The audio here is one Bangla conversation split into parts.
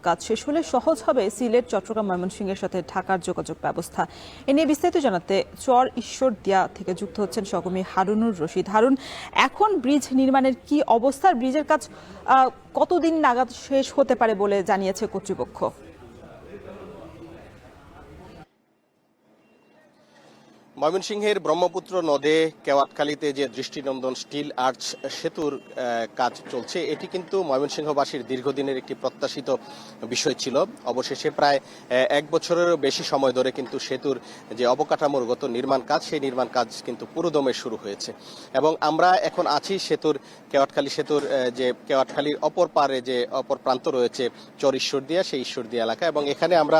কাজ শেষ হলে সহজ হবে সিলেট, চট্টগ্রাম, ময়মনসিংহের সাথে ঢাকার যোগাযোগ ব্যবস্থা। এ নিয়ে বিস্তারিত জানাতে চর ঈশ্বরদীয়া থেকে যুক্ত হচ্ছেন সহকর্মী হারুনুর রশিদ। হারুন, এখন ব্রিজ নির্মাণের কি অবস্থা? ব্রিজের কাজ কতদিন নাগাদ শেষ হতে পারে বলে জানিয়েছে কর্তৃপক্ষ? ময়মনসিংহের ব্রহ্মপুত্র নদে কেওয়াটখালীতে যে দৃষ্টিনন্দন স্টিল আর্চ সেতুর কাজ চলছে, এটি কিন্তু ময়মনসিংহবাসীর দীর্ঘদিনের একটি প্রত্যাশিত বিষয় ছিল। অবশেষে প্রায় 1 বছরেরও বেশি সময় ধরে কিন্তু সেতুর যে অবকাঠামোগত নির্মাণ কাজ, সেই নির্মাণ কাজ কিন্তু পুরোদমে শুরু হয়েছে। এবং আমরা এখন আছি কেওয়াটখালী সেতুর যে কেওয়াটখালীর অপর পারে যে অপর প্রান্ত রয়েছে চর ঈশ্বরদীয়া, সেই ঈশ্বরদীয়া এলাকা। এবং এখানে আমরা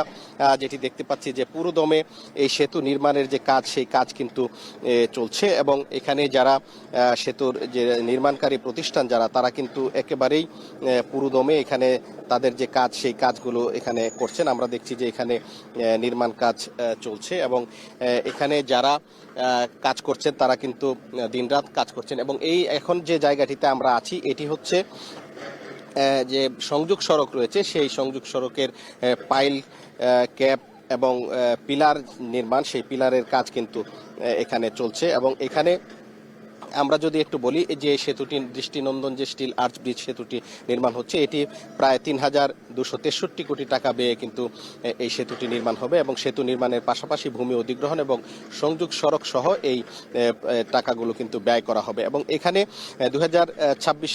যেটি দেখতে পাচ্ছি যে পুরোদমে এই সেতু নির্মাণের যে কাজ, সেই কাজ কিন্তু চলছে। এবং এখানে যারা সেতুর যে নির্মাণকারী প্রতিষ্ঠান তারা কিন্তু একেবারেই পুরোদমে এখানে তাদের যে কাজ, সেই কাজগুলো এখানে করছেন। আমরা দেখছি যে এখানে নির্মাণ কাজ চলছে এবং এখানে যারা কাজ করছেন তারা কিন্তু দিনরাত কাজ করছেন। এবং এই এখন যে জায়গাটিতে আমরা আছি, এটি হচ্ছে যে সংযোগ সড়ক রয়েছে, সেই সংযোগ সড়কের পাইল, ক্যাপ এবং পিলার নির্মাণ, সেই পিলারের কাজ কিন্তু এখানে চলছে। এবং এখানে আমরা যদি একটু বলি যে সেতুটি দৃষ্টিনন্দন যে স্টিল আর্চ ব্রিজ সেতুটি নির্মাণ হচ্ছে, এটি প্রায় ৩,২৬৩ কোটি টাকা ব্যয়ে কিন্তু এই সেতুটি নির্মাণ হবে। এবং সেতু নির্মাণের পাশাপাশি ভূমি অধিগ্রহণ এবং সংযোগ সড়ক সহ এই টাকাগুলো কিন্তু ব্যয় করা হবে। এবং এখানে 2024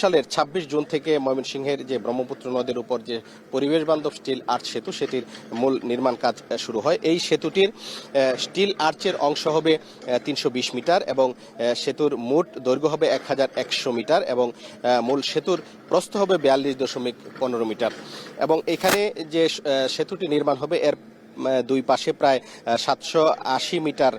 সালের 26 জুন থেকে ময়মনসিংহের যে ব্রহ্মপুত্র নদের উপর যে পরিবেশ বান্ধব স্টিল আর্চ সেতু, সেটির মূল নির্মাণ কাজ শুরু হয়। এই সেতুটির স্টিল আর্চের অংশ হবে 320 মিটার এবং সেতুর মোট দৈর্ঘ্য হবে 1100 মিটার এবং মূল সেতুর প্রস্থ হবে 42.15 মিটার। এবং এখানে যে সেতুটি নির্মাণ হবে, এর দুই পাশে প্রায় 780 মিটার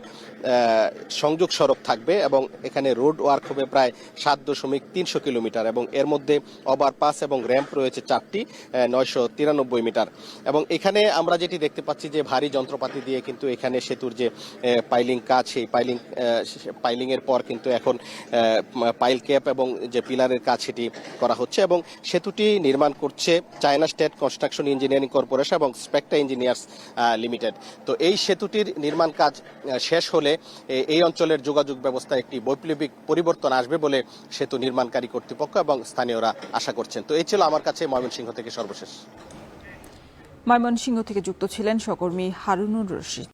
সংযোগ সড়ক থাকবে এবং এখানে রোড ওয়ার্ক হবে প্রায় 7.3 কিলোমিটার এবং এর মধ্যে ওভারপাস এবং র্যাম্প রয়েছে 4টি, 993 মিটার। এবং এখানে আমরা যেটি দেখতে পাচ্ছি যে ভারী যন্ত্রপাতি দিয়ে কিন্তু এখানে সেতুর যে পাইলিং কাজ, সেই পাইলিং এর পর কিন্তু এখন পাইল ক্যাপ এবং যে পিলারের কাজ, সেটি করা হচ্ছে। এবং সেতুটি নির্মাণ করছে China state construction engineering corporation এবং স্পেকটা ইঞ্জিনিয়ার্স লিমিটেড। তো এই সেতুটির নির্মাণ কাজ শেষ হলে এই অঞ্চলের যোগাযোগ ব্যবস্থায় একটি বৈপ্লবিক পরিবর্তন আসবে বলে সেতু নির্মাণকারী কর্তৃপক্ষ এবং স্থানীয়রা আশা করছেন। তো এই ছিল আমার কাছে ময়মনসিংহ থেকে সর্বশেষ। ময়মনসিংহ থেকে যুক্ত ছিলেন সহকর্মী হারুনুর রশিদ।